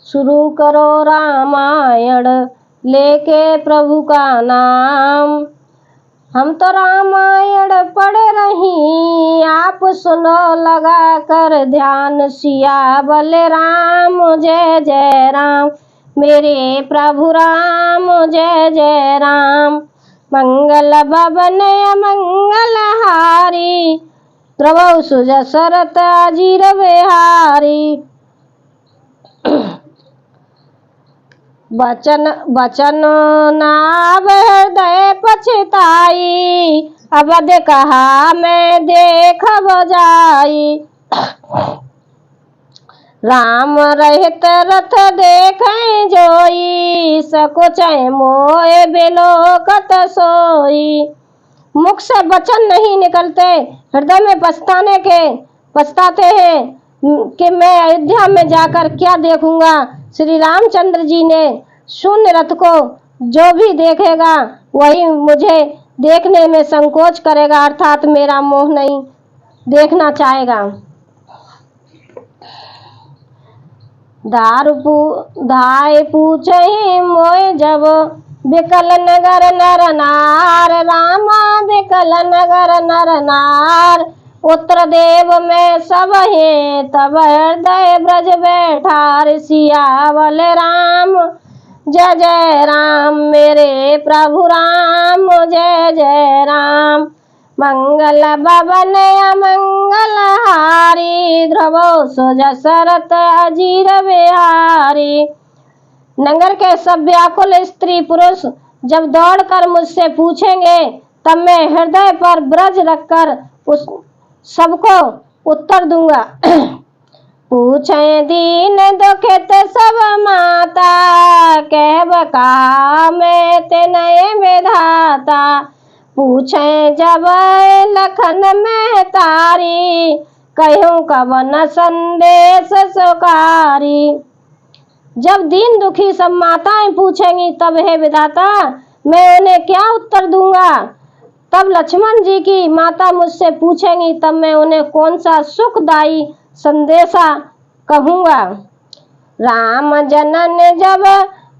शुरू करो रामायण लेके प्रभु का नाम। हम तो रामायण पढ़ रही, आप सुनो लगा कर ध्यान। सिया बले राम जय जय राम, मेरे प्रभु राम जय जय राम। मंगल भवन मंगल हारी, द्रवौ सुजसरत अजीर बिहारी। बचन नाव हृदय पछताई, अवध कहा मैं देख बजाई। राम रहित रथ देखें जोई, सकुच मोए बिलोकत सोई। मुख से वचन नहीं निकलते, हृदय में पछताते हैं कि मैं अयोध्या में जाकर क्या देखूंगा। श्री रामचंद्र जी ने शून्य रथ को जो भी देखेगा वही मुझे देखने में संकोच करेगा, अर्थात मेरा मोह नहीं देखना चाहेगा। धाय पूछहि मोय जब, बिकल नगर नर नार। रामा बिकल नगर नर नार, उत्तर देव में सब है तब हृदय ब्रज बैठार। सियावल राम जय जय राम, मेरे प्रभु राम जय जय राम। मंगल भवन अमंगल हारी, ध्रुवौ सुजसरत अजीर बिहारी। नगर के सब व्याकुल स्त्री पुरुष जब दौड़कर मुझसे पूछेंगे तब मैं हृदय पर ब्रज रखकर उस सबको उत्तर दूंगा। पूछे दीन दुखित सब माता, कहब कहा मैं तेनय विधाता। पूछे जब लखन में तारी, कहूँ कवन संदेश सुकारी। जब दीन दुखी सब माताएं पूछेंगी तब हे विधाता मैं उन्हें क्या उत्तर दूंगा। तब लक्ष्मण जी की माता मुझसे पूछेंगी तब मैं उन्हें कौन सा सुखदायी संदेशा कहूँगा। राम जनन जब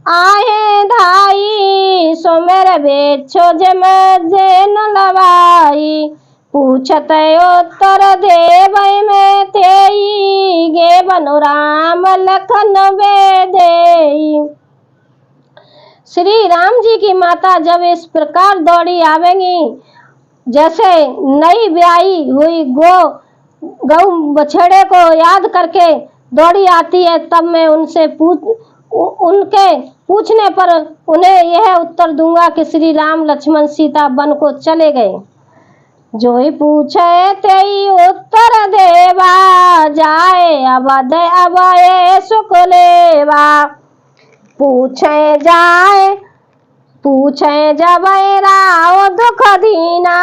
आहे धाई, सो मेरे बेछो जम जेन लवाई। पूछत उत्तर देव में तेई, गे बनु राम लखन बेदेई। श्री राम जी की माता जब इस प्रकार दौड़ी आवेंगी जैसे नई ब्याही हुई गौ बछड़े को याद करके दौड़ी आती है, तब मैं उनसे उनके पूछने पर उन्हें यह उत्तर दूंगा कि श्री राम लक्ष्मण सीता वन को चले गए। जो ही पूछे तेई उत्तर देवा, जाए अवध अभय सुख लेवा। पूछे जब राव दुख दीना,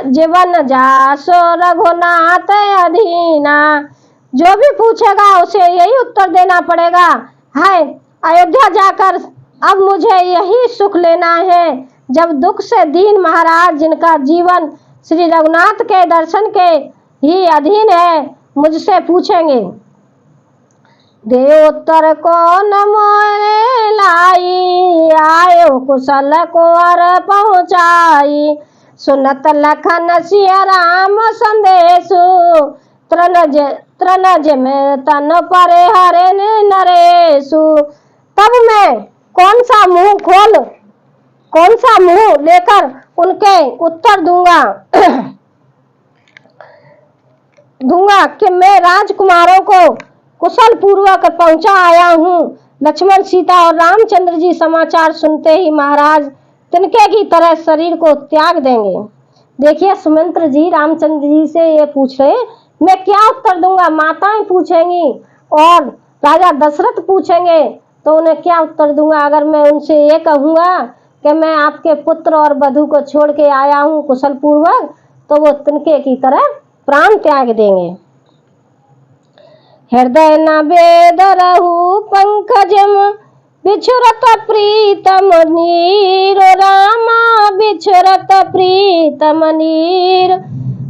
जीवन जासो रघुनाथ अधीना। जो भी पूछेगा उसे यही उत्तर देना पड़ेगा, है अयोध्या जाकर अब मुझे यही सुख लेना है। जब दुख से दीन महाराज जिनका जीवन श्री रघुनाथ के दर्शन के ही अधीन है मुझसे पूछेंगे। दे उत्तर को मोरे लाई, आयो कुशल को अर पहुँचाई। सुनत लखन सिया राम संदेशु, त्रनज में तन परे हरे नरेशु। तब मैं कौन सा मुंह लेकर उनके उत्तर दूंगा कि मैं राजकुमारों को कुशल पूर्वक पहुंचा आया हूँ। लक्ष्मण सीता और रामचंद्र जी समाचार सुनते ही महाराज तिनके की तरह शरीर को त्याग देंगे। देखिए सुमंत्र जी रामचंद्र जी से ये पूछ रहे, मैं क्या उत्तर दूंगा। माताएं पूछेंगी और राजा दशरथ पूछेंगे तो उन्हें क्या उत्तर दूंगा। अगर मैं उनसे ये कहूँगा कि मैं आपके पुत्र और वधू को छोड़ के आया हूँ कुशल पूर्वक, तो वो तिनके की तरह प्राण त्याग देंगे। हृदय न वेद रहु पंकजम, बिछुरत प्रीतम नीर। रामा बिछुरत प्रीतम नीर,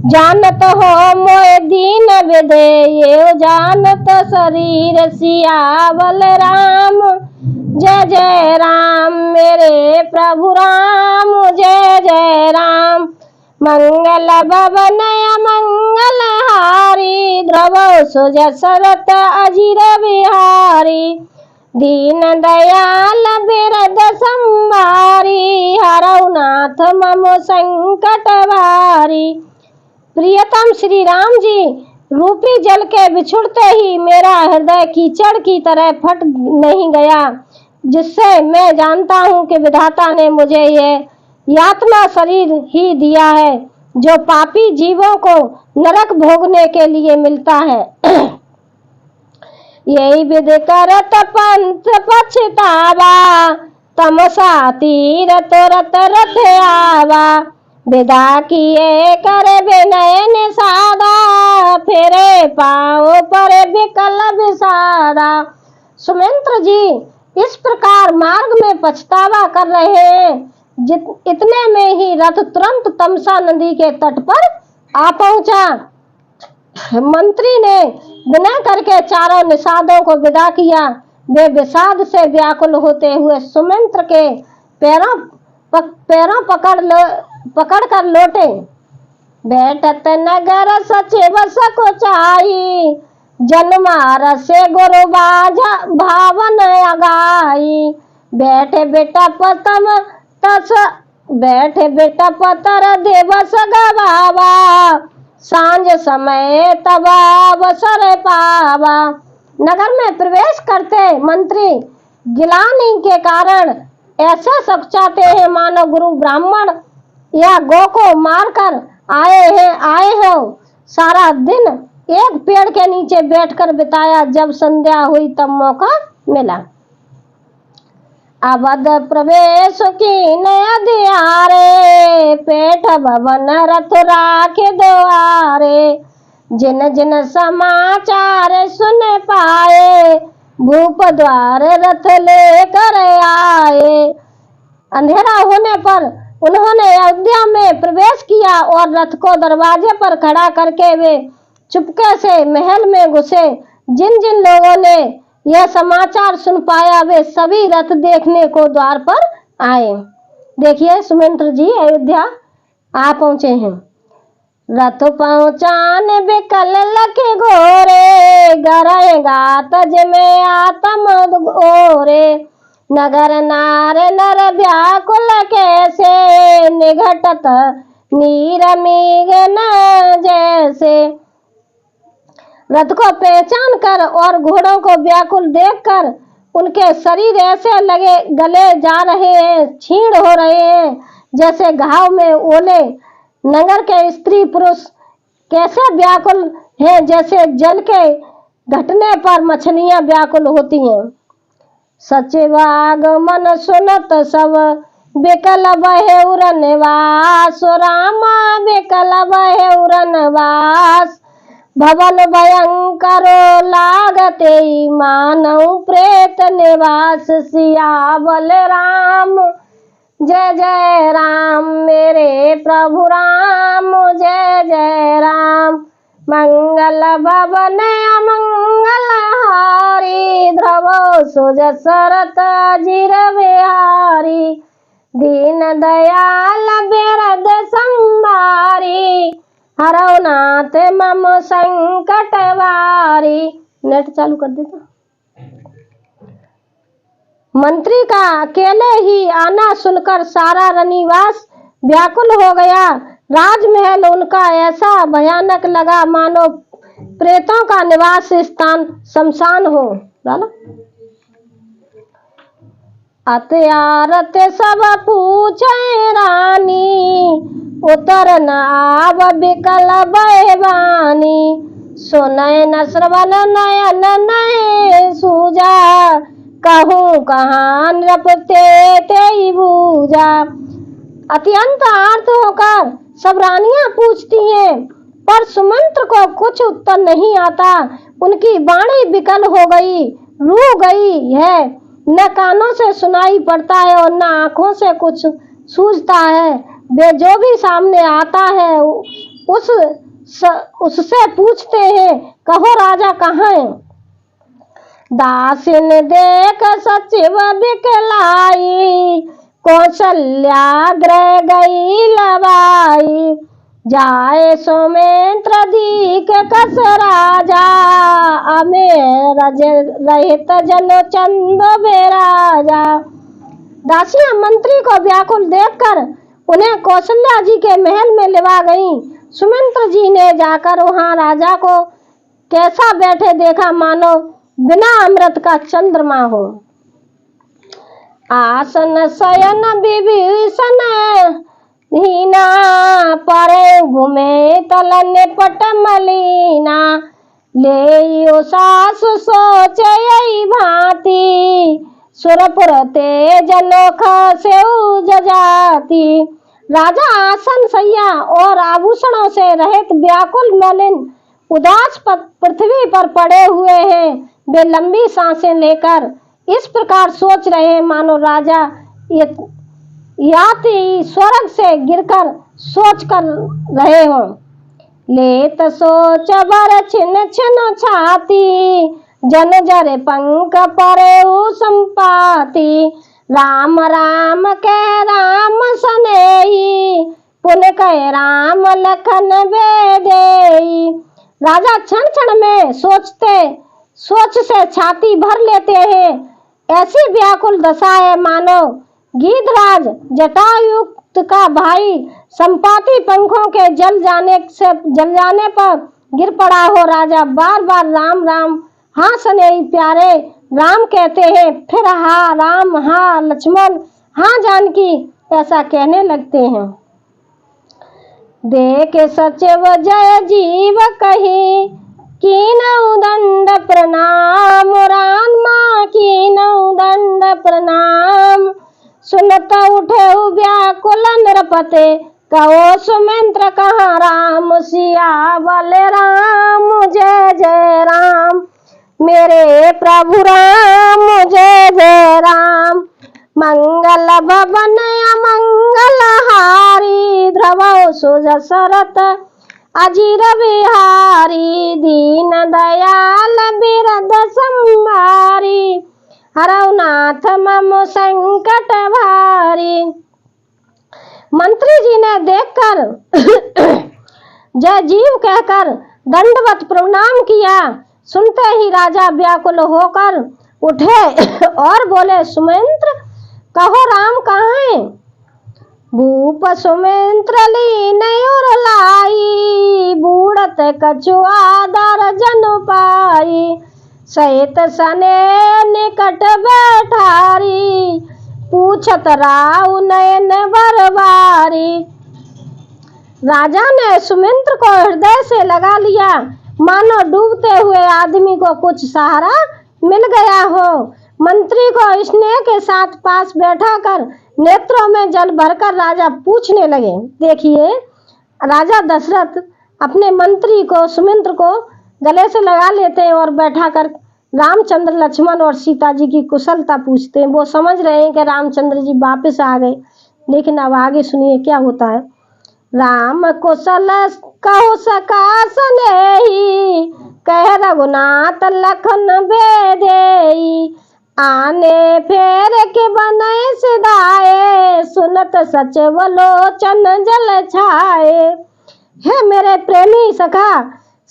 जानत हो मोय दीन विदे ये जानत शरीर सियावल राम। जय जय राम मेरे प्रभु राम, जय जय राम। मंगल भवन मंगल हारी, ध्रुव सुज सरत अजिर बिहारी। दीन दयाल बिरद संभारी, हरौ नाथ मम संकट भारी। प्रियतम श्री राम जी, रूपी जल के बिछुड़ते ही मेरा हृदय कीचड़ की तरह फट नहीं गया, जिससे मैं जानता हूँ कि विधाता ने मुझे ये यातना शरीर ही दिया है, जो पापी जीवों को नरक भोगने के लिए मिलता है। यही विध करत पंथ पछतावा, तमसा तीरथ रत रथ आवा। विदा किए करे विनय निषादा, फेरे पाँव पर विकल विषादा। सुमंत्र जी इस प्रकार मार्ग में पछतावा कर रहे हैं। इतने में ही रथ तुरंत तमसा नदी के तट पर आ पहुंचा। मंत्री ने विनय करके चारों निषादों को विदा किया। वे विषाद से व्याकुल होते हुए सुमंत्र के पैरों पकड़ कर लौटे। बैठत नगर सचिव सकुचाई, जन्मार से गुरु बाझा भावन अगाई। बैठे बेटा पतर दिवस गवावा, सांझ समय तब अवसर पावा। नगर में प्रवेश करते मंत्री गिलानी के कारण ऐसे सकुचाते हैं मानो गुरु ब्राह्मण या गौ को मारकर आए हो। सारा दिन एक पेड़ के नीचे बैठकर बिताया, जब संध्या हुई तब मौका मिला। अवध प्रवेश की नदियारे, पेट भवन रथ राखे द्वारे। जिन जिन समाचार सुन पाए, भूप द्वार रथ लेकर आए। अंधेरा होने पर उन्होंने अयोध्या में प्रवेश किया और रथ को दरवाजे पर खड़ा करके वे चुपके से महल में घुसे। जिन जिन लोगों ने यह समाचार सुन पाया, वे सभी रथ देखने को द्वार पर आए। देखिए सुमंत्र जी अयोध्या आ पहुंचे हैं। रथ पहुंचान बिकल लखे घोरे, गरेगा तज में आत्म ओरे। नगर नार नर व्याकुल कैसे, निघटत नीर मेघन जैसे। रथ को पहचान कर और घोड़ों को व्याकुल देखकर उनके शरीर ऐसे लगे गले जा रहे हैं, छीण हो रहे हैं, जैसे घाव में ओले। नगर के स्त्री पुरुष कैसे व्याकुल हैं, जैसे जल के घटने पर मछलियां व्याकुल होती हैं। सचिवागमन सुनत सब बिकल बहु रनवास, रामा बिकल बहु रनवास। भवन भयंकर लागते, मानव प्रेत निवास। सियावल राम, जय जय राम मेरे प्रभु राम, जय जय राम। मंगल भवन अमंगल हारी, ध्रुव सुज सरत अजिर बिहारी। दीन दयाल बिरद संभारी, हरौ नाथ मम संकट भारी। नेट चालू कर देता। मंत्री का अकेले ही आना सुनकर सारा रनिवास व्याकुल हो गया। राजमहल उनका ऐसा भयानक लगा मानो प्रेतों का निवास स्थान शमशान हो। अत्यारत सब पूछे रानी, उतर न आव बिकल बहवानी। सुनय न श्रवण नयन नय सूजा, कहूँ कहाँ नृपते ते बूझा। अत्यंत आर्त होकर सब रानियां पूछती हैं, पर सुमंत्र को कुछ उत्तर नहीं आता। उनकी वाणी विकल हो गई, रू गई है, न कानों से सुनाई पड़ता है और न आंखों से कुछ सूझता है। वे जो भी सामने आता है उससे पूछते हैं, कहो राजा कहाँ है? दासिन देख सचिव दिखलाई, कौशल्या गृह गई लवाई। जाए सौमित्र दीक कस राजा, अमेर रहित जनो चंद बेराजा। दासियां मंत्री को व्याकुल देखकर उन्हें कौशल्या जी के महल में लेवा गईं। सुमित्र जी ने जाकर वहां राजा को कैसा बैठे देखा, मानो बिना अमृत का चंद्रमा हो। आसन शयन विभीषण हीना, परे घूमे तलन पट मलीना। ले सास सोचे यही भांति, सुरपुर तेज नोख से जजाती। राजा आसन सैया और आभूषणों से रहित व्याकुल मलिन उदास पृथ्वी पर पड़े हुए हैं। वे लंबी सांसें लेकर इस प्रकार सोच रहे हैं, मानो राजा याति स्वर्ग से गिरकर सोच कर रहे हो। लेत सोच बर छिन छिन छाती, जन जरे पंख परे संपाति। राम राम कह राम सनेही, पुन कह राम लखन बेदेई। राजा क्षण क्षण में सोच से छाती भर लेते हैं। ऐसी व्याकुल दशा है मानो गीधराज जटायुक्त का भाई संपाति पंखों के जल जाने पर गिर पड़ा हो। राजा बार बार राम राम हाँ सनेही प्यारे राम कहते हैं, फिर हाँ राम, हाँ लक्ष्मण, हाँ जानकी ऐसा कहने लगते हैं। देख सचिव जय जीव कही, कीनऊ दंड प्रणाम। राम माँ कीनऊ दंड प्रणाम। सुनत उठे व्याकुल नृपते, कहो सुमित्र कहाँ राम। सियावल राम जय जय राम, मेरे प्रभु राम जय जय राम। मंगल भवन अमंगल हारी, ध्रुव सुजसरत अजीर बिहारी। दीन दयाल बिरद संभारी, हरौ नाथ मम संकट भारी। मंत्री जी ने देखकर जय जीव कहकर दंडवत प्रणाम किया। सुनते ही राजा व्याकुल होकर उठे और बोले, सुमित्र कहो राम कहाँ है? भूप सुमित्र लीन उर लाई, बूढ़त कछुआ दर्जन पाई। सहित सने निकट बैठारी, पूछत राव नयन बरबारी। राजा ने सुमित्र को हृदय से लगा लिया, मानो डूबते हुए आदमी को कुछ सहारा मिल गया हो। मंत्री को स्नेह के साथ पास बैठाकर नेत्रों में जल भरकर राजा पूछने लगे। देखिए, राजा दशरथ अपने मंत्री को सुमित्र को गले से लगा लेते हैं और बैठाकर रामचंद्र, लक्ष्मण और सीता जी की कुशलता पूछते हैं। वो समझ रहे हैं कि रामचंद्र जी वापस आ गए, लेकिन अब आगे सुनिए क्या होता है। राम कुशल कहु सका सनेही, कह रघुनाथ लखन बेदेई। आने फेर के बनय सिधाए, सुनत सचिव लोचन जल छाए। हे मेरे प्रेमी सखा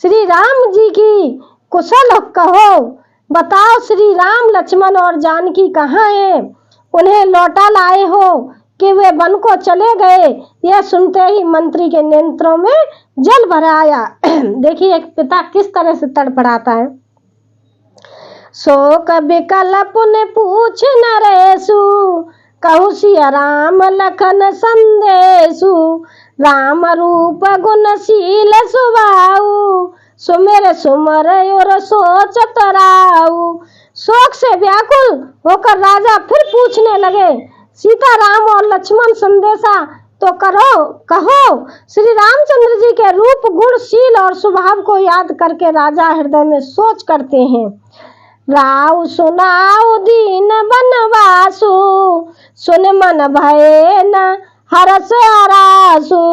श्री राम जी की कुशल कहो, बताओ श्री राम, लक्ष्मण और जानकी कहाँ हैं? उन्हें लौटा लाए हो कि वे वन को चले गए? यह सुनते ही मंत्री के नेत्रों में जल भर आया। देखिए एक पिता किस तरह से तड़पड़ाता है। शोक विकल पुन पूछ नरेशु, कहु सिया राम लखन संदेशु। राम रूप गुणशील सुभाऊ, सुमिर सुमर और सोचत राऊ। शोक से व्याकुल होकर राजा फिर पूछने लगे, सीता राम और लक्ष्मण संदेशा तो कहो। श्री रामचंद्र जी के रूप गुणशील और स्वभाव को याद करके राजा हृदय में सोच करते हैं। राव सुनाऊ दीन बनवासु, सुन मन भय न हरस हरासु।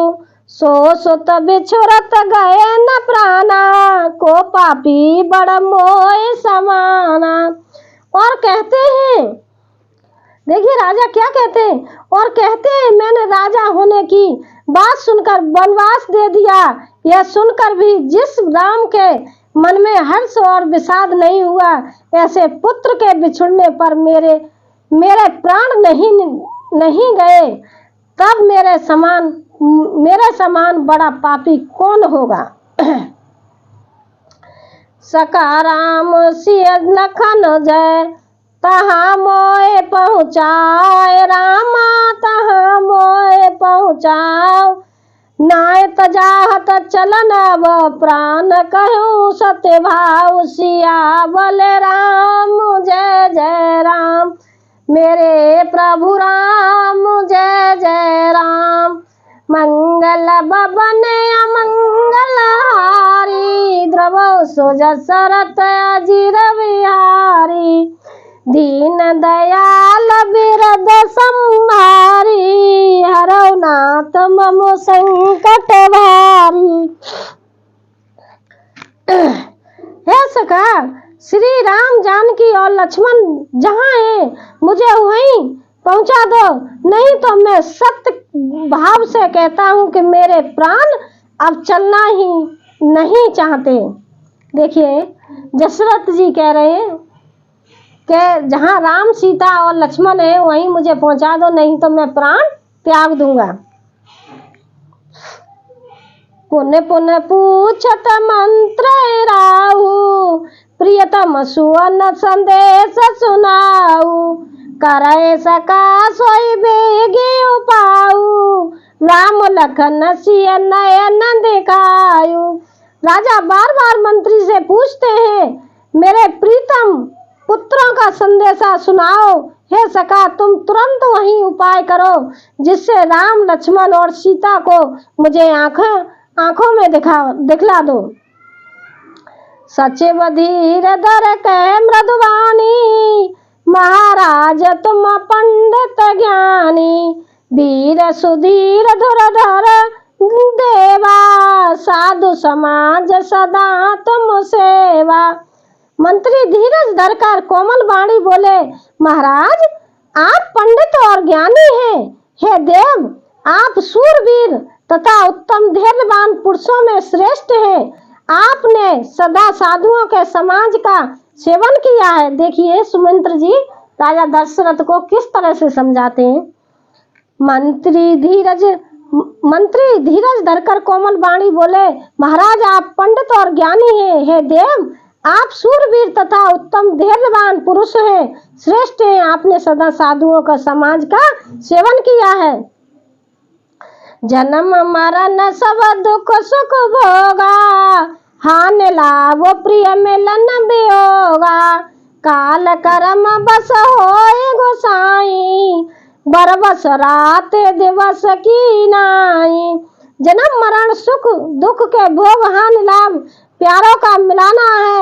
सो सुत बिछुरत गए न प्राणा, को पापी बड़ मोह समाना। और कहते हैं, देखिए राजा क्या कहते हैं, और कहते हैं मैंने राजा होने की बात सुनकर वनवास दे दिया। यह सुनकर भी जिस राम के मन में हर्ष और विषाद नहीं हुआ, ऐसे पुत्र के बिछुड़ने पर मेरे प्राण नहीं गए, तब मेरे समान बड़ा पापी कौन होगा। सका राम सिय लखन जय, तहाँ मोए पहुँचाए, रामा तहाँ मोए पहुँचाओ। नाय तजाहत चलन अब प्राण, कहूँ सत्य भाव सियावल राम। जय जय राम मेरे प्रभु राम, जय जय राम। मंगल बबन अमंगल हारी, द्रवो सोज सरत अजीर बिहारी। दीन दयाल बिरद संहारी, हरौ नाथ मम संकट भारी। हे सखा, श्री राम जानकी और लक्ष्मण जहाँ है, मुझे वहीं पहुंचा दो, नहीं तो मैं सत्य भाव से कहता हूँ कि मेरे प्राण अब चलना ही नहीं चाहते। देखिए दशरथ जी कह रहे हैं कि जहाँ राम सीता और लक्ष्मण है वहीं मुझे पहुंचा दो, नहीं तो मैं प्राण त्याग दूंगा। पुण्य पुण्य पूछत मंत्र राहु, प्रियतम सुवन संदेश सुनाऊ। करे सका सोई बेगी उपाऊ, राम लखन सिय नयन दिखायु। राजा बार बार मंत्री से पूछते हैं, मेरे प्रीतम पुत्रों का संदेशा सुनाओ। हे सखा, तुम तुरंत वही उपाय करो जिससे राम लक्ष्मण और सीता को मुझे आंखों में दिखला दो। सचिव धीर धर कह मृदुवानी, महाराज तुम पंडित ज्ञानी। वीर सुधीर धुरधर देवा, साधु समाज सदा तुम सेवा। मंत्री धीरज धरकर कोमल वाणी बोले, महाराज आप पंडित और ज्ञानी हैं। हे देव, आप सूरवीर तथा उत्तम धैर्यवान पुरुषों में श्रेष्ठ हैं। आपने सदा साधुओं के समाज का सेवन किया है। देखिए सुमंत्र जी राजा दशरथ को किस तरह से समझाते हैं। मंत्री धीरज धरकर कोमल वाणी बोले, महाराज आप पंडित और ज्ञानी हैं। हे देव, आप सूरवीर तथा उत्तम धैर्यवान पुरुष हैं, श्रेष्ठ हैं। आपने सदा साधुओं का समाज का सेवन किया है। जन्म मरण सब दुख सुख भोगा, हान लाभ प्रिय मिलन वियोगा। काल कर्म बस होए गोसाई, बरबस रात दिवस की नाई। जन्म मरण सुख दुख के भोग, हानि लाभ, प्यारों का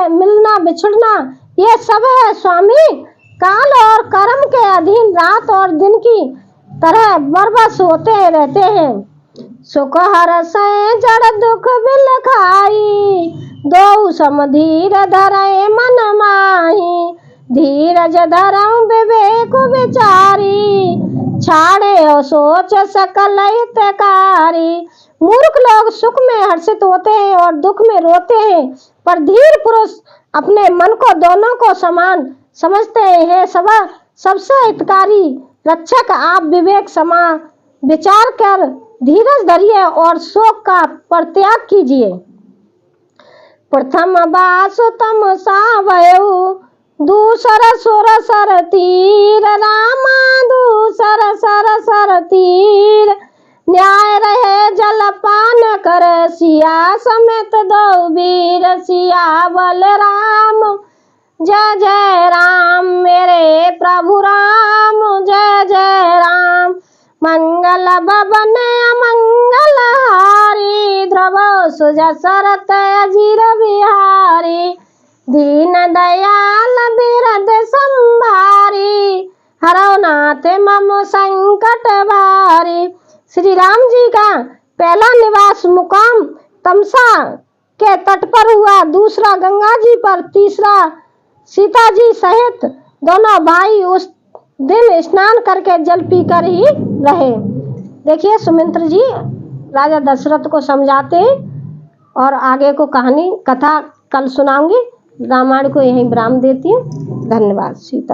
मिलना बिछुड़ना, ये सब है स्वामी काल और कर्म के अधीन रात और दिन की तरह बरबस होते रहते हैं। सुख हरस जड़ दुख बिल खाई, दो सम धीर धरे मन माही। धीरज धरऊं विवेक विचारी, छाड़े और सोच सकल हितकारी। मूर्ख लोग सुख में हर्षित होते हैं और दुख में रोते हैं, पर धीर पुरुष अपने मन को दोनों को समान समझते हैं। सबसे हितकारी रक्षक आप विवेक समा विचार कर धीरज धरिए और शोक का परित्याग कीजिए। प्रथम बासुतम सावयु, दूसर सुर सर तीर। रामा दूसर सर तीर, न्याय रहे जलपान कर। सिया समेत दो वीर, सियावल राम। जय जय राम मेरे प्रभु राम, जय जय राम। मंगल भवन अमंगल हारी, ध्रुव सुज सरत अजीर बिहारी। दीन दयाल बिरद संभारी, हरौ नाथ मम संकट भारी। श्री राम जी का पहला निवास मुकाम तमसा के तट पर हुआ, दूसरा गंगा जी पर, तीसरा सीता जी सहित दोनों भाई उस दिन स्नान करके जल पीकर ही रहे। देखिए सुमित्र जी राजा दशरथ को समझाते हैं और आगे को कहानी कथा कल सुनाऊंगी। रामायण को यहीं विराम देती हूँ। धन्यवाद। सीता